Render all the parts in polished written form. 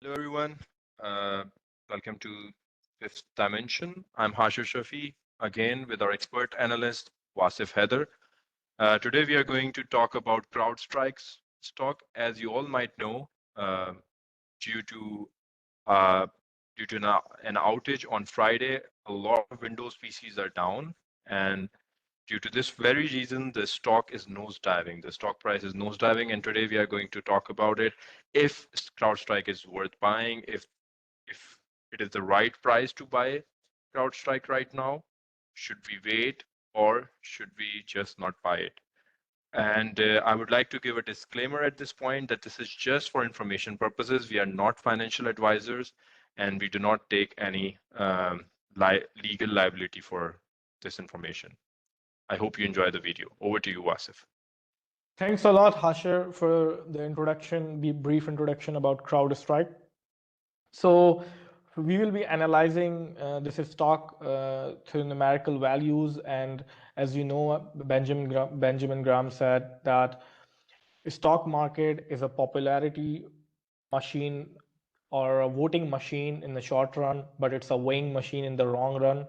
Hello, everyone. Uh, Welcome to Fifth Dimension. I'm Hashir Shafi, again with our expert analyst, Wasif Heather. Today, we are going to talk about Crowdstrike's stock. As you all might know, uh, due to uh, due to an outage on Friday, a lot of Windows PCs are down, and due to this very reason, the stock is nosediving. The stock price is nosediving, and today we are going to talk about it. If CrowdStrike is worth buying, if it is the right price to buy CrowdStrike right now, should we wait or should we just not buy it? And I would like to give a disclaimer at this point that this is just for information purposes. We are not financial advisors and we do not take any legal liability for this information. I hope you enjoy the video. Over to you, Wasif. Thanks a lot, Hashir, for the introduction, the brief introduction about CrowdStrike. So we will be analyzing this stock through numerical values, and as you know, Benjamin Graham said that stock market is a popularity machine or a voting machine in the short run, but it's a weighing machine in the long run.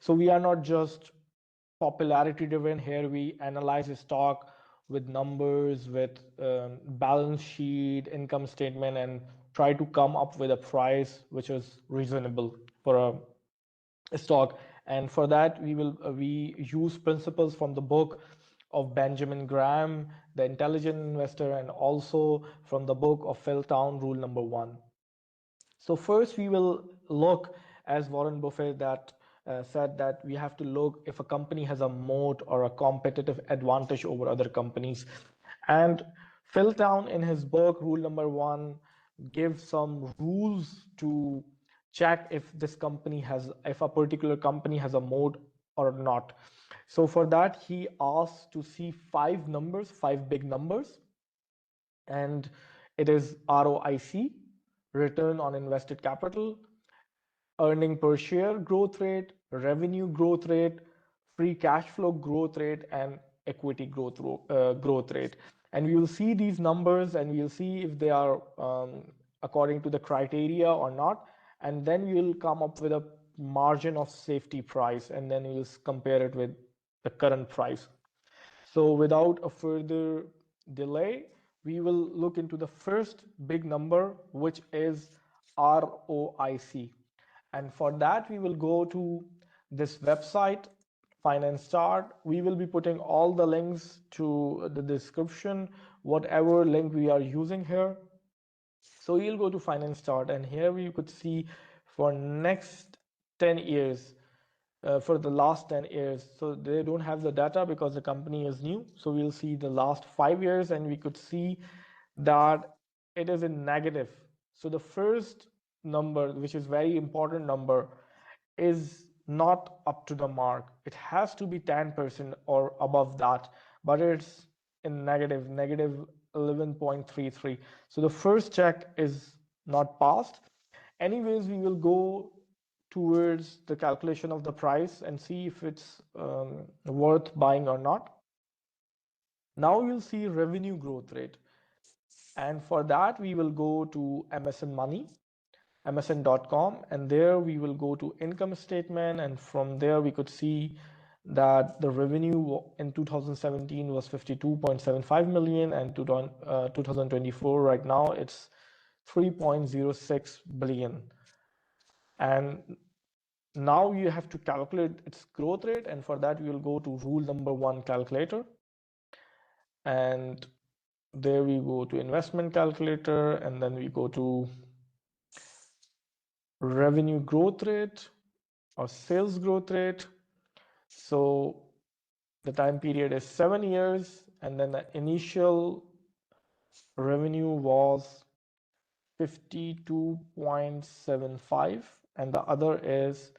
So we are not just popularity driven. Here we analyze a stock with numbers, with balance sheet, income statement, and try to come up with a price which is reasonable for a stock. And for that we use principles from the book of Benjamin Graham, The Intelligent Investor, and also from the book of Phil Town, Rule Number One. So first we will look, as Warren Buffett said, that we have to look if a company has a moat or a competitive advantage over other companies. And Phil Town in his book Rule Number One gives some rules to check if a particular company has a moat or not. So for that he asks to see five big numbers, and it is ROIC, return on invested capital, earning per share growth rate, revenue growth rate, free cash flow growth rate, and equity growth rate. And we will see these numbers and we will see if they are according to the criteria or not. And then we will come up with a margin of safety price, and then we will compare it with the current price. So without a further delay, we will look into the first big number, which is ROIC. And for that, we will go to this website, Finance Chart. We will be putting all the links to the description, whatever link we are using here. So you'll go to Finance Chart, and here we could see for next 10 years, for the last 10 years. So they don't have the data because the company is new. So we'll see the last 5 years, and we could see that it is in negative. So the first number, which is very important number, is not up to the mark. It has to be 10% or above that, but it's in negative 11.33. So the first check is not passed. Anyways, we will go towards the calculation of the price and see if it's worth buying or not. Now you'll see revenue growth rate. And for that, we will go to MSN Money, msn.com, and there we will go to income statement. And from there, we could see that the revenue in 2017 was 52.75 million, and 2024 right now it's 3.06 billion. And now you have to calculate its growth rate, and for that we will go to Rule Number One calculator, and there we go to investment calculator, and then we go to revenue growth rate or sales growth rate. So the time period is 7 years, and then the initial revenue was 52.75, and the other is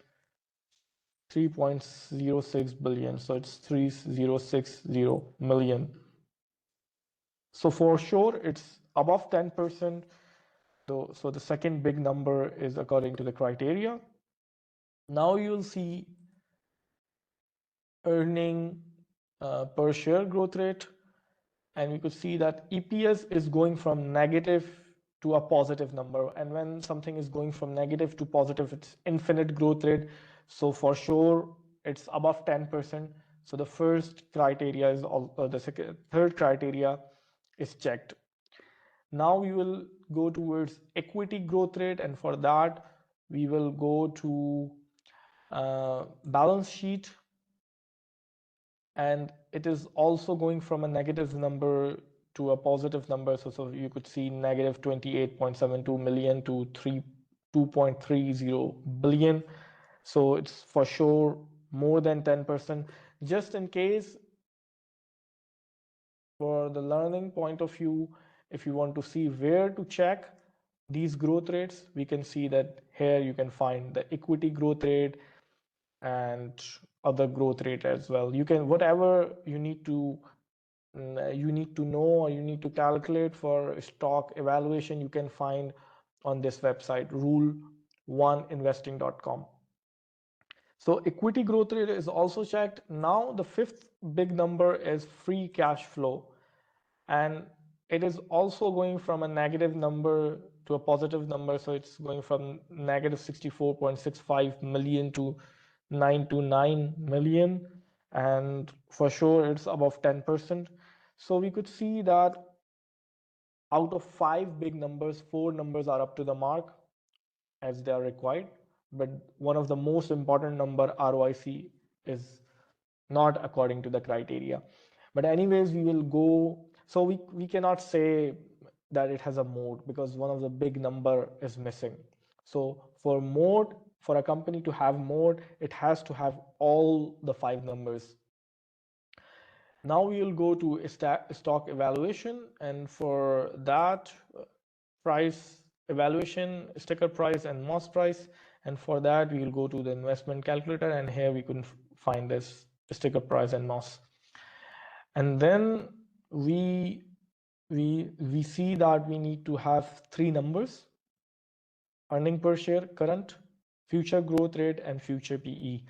3.06 billion. So it's 3060 million. So for sure, it's above 10%. So the second big number is according to the criteria. Now you'll see earning per share growth rate, and we could see that EPS is going from negative to a positive number. And when something is going from negative to positive, it's infinite growth rate. So for sure, it's above 10%. So the first criteria is third criteria is checked. Now we will go towards equity growth rate, and for that we will go to balance sheet, and it is also going from a negative number to a positive number. So you could see negative 28.72 million to 2.30 billion. So it's for sure more than 10%. Just in case, for the learning point of view, if you want to see where to check these growth rates, we can see that here you can find the equity growth rate and other growth rate as well. You can, whatever you need to know or you need to calculate for stock evaluation, you can find on this website, rule1investing.com. So equity growth rate is also checked. Now the fifth big number is free cash flow, and it is also going from a negative number to a positive number. So it's going from negative 64.65 million to 929 million, and for sure it's above 10%. So we could see that out of 5 big numbers, 4 numbers are up to the mark as they are required, but one of the most important number, ROIC, is not according to the criteria. But anyways, we will go, so we cannot say that it has a mode because one of the big number is missing. So for mode, for a company to have mode, it has to have all the 5 numbers. Now we will go to stock evaluation, and for that, price evaluation, sticker price and MOS price, and for that we will go to the investment calculator, and here we can find this sticker price and MOS. And then we see that we need to have 3 numbers: earning per share, current, future growth rate, and future PE.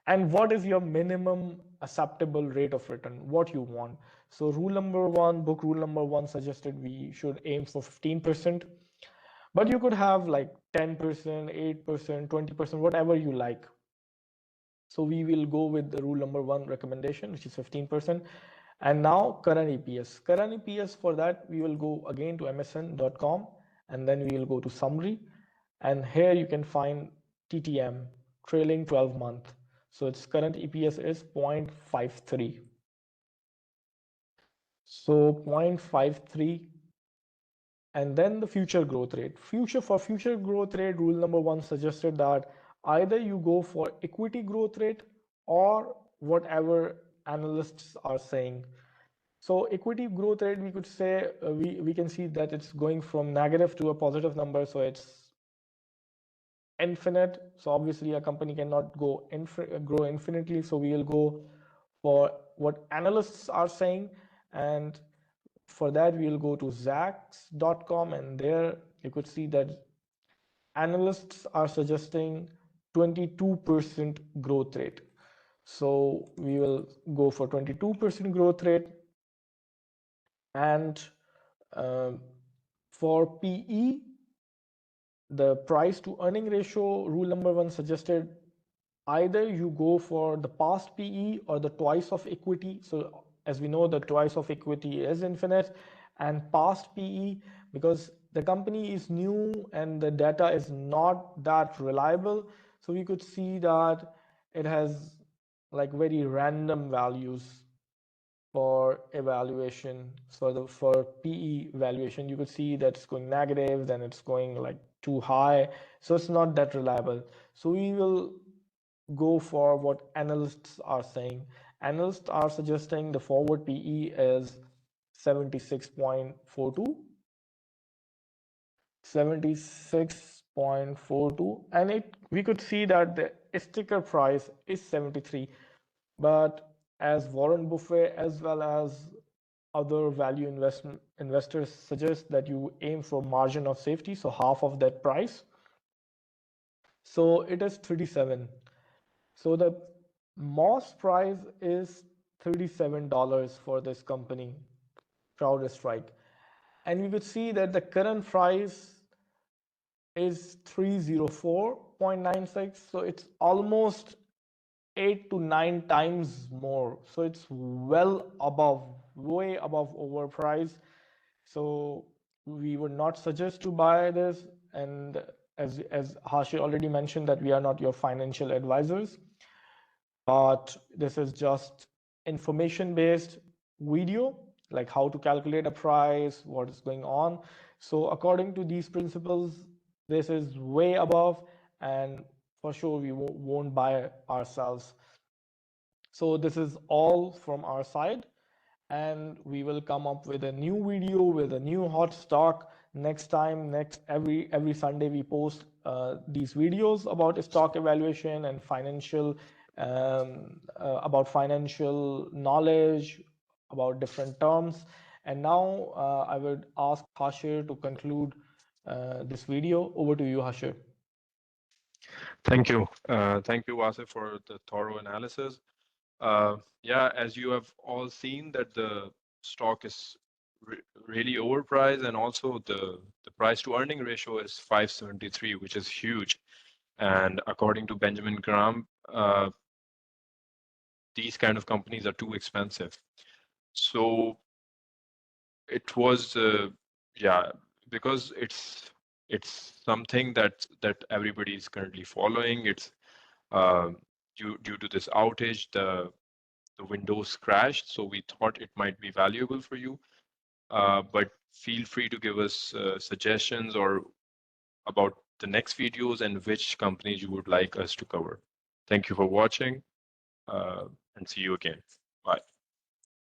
And what is your minimum acceptable rate of return, what you want. So rule number 1, book rule number 1 suggested we should aim for 15%, but you could have like 10%, 8%, 20%, whatever you like. So we will go with the rule number 1 recommendation, which is 15%. And now current EPS. Current EPS, for that we will go again to msn.com, and then we will go to summary, and here you can find TTM, trailing 12 month. So its current EPS is 0.53. So 0.53. And then the future growth rate. For future growth rate, rule number 1 suggested that either you go for equity growth rate or whatever analysts are saying. So equity growth rate, we could say, we can see that it's going from negative to a positive number. So it's infinite. So obviously a company cannot grow infinitely. So we will go for what analysts are saying. And for that, we will go to zacks.com, and there you could see that analysts are suggesting 22% growth rate. So we will go for 22% growth rate. And for PE, the price to earning ratio, rule number 1 suggested either you go for the past PE or the twice of equity. So as we know, the twice of equity is infinite, and past PE, because the company is new and the data is not that reliable. So we could see that it has like very random values for evaluation. So for PE valuation, you could see that it's going negative, then it's going like too high. So it's not that reliable. So we will go for what analysts are saying. Analysts are suggesting the forward PE is 76.42, 76.42, and we could see that the sticker price is 73. But as Warren Buffett as well as other value investors suggest that you aim for margin of safety, so half of that price. So it is 37. So the MOS price is $37 for this company, Crowdstrike. And we could see that the current price is 304.96. So it's almost 8 to 9 times more. So it's well above, way above overpriced. So we would not suggest to buy this. And as Hashi already mentioned, that we are not your financial advisors, but this is just information based video, like how to calculate a price, what is going on. So according to these principles, this is way above, and for sure we won't buy ourselves. So this is all from our side, and we will come up with a new video with a new hot stock next time. Next, every Sunday we post these videos about stock evaluation and financial, about financial knowledge, about different terms. And now I would ask Hashir to conclude this video. Over to you, Hashir. Thank you. Thank you, Wasif, for the thorough analysis. Yeah, as you have all seen that the stock is really overpriced, and also the price to earning ratio is 573, which is huge. And according to Benjamin Graham, these kind of companies are too expensive. So it was, yeah, because it's something that everybody is currently following. It's due to this outage, the Windows crashed, so we thought it might be valuable for you. But feel free to give us suggestions or about the next videos and which companies you would like us to cover. Thank you for watching, and see you again. Bye.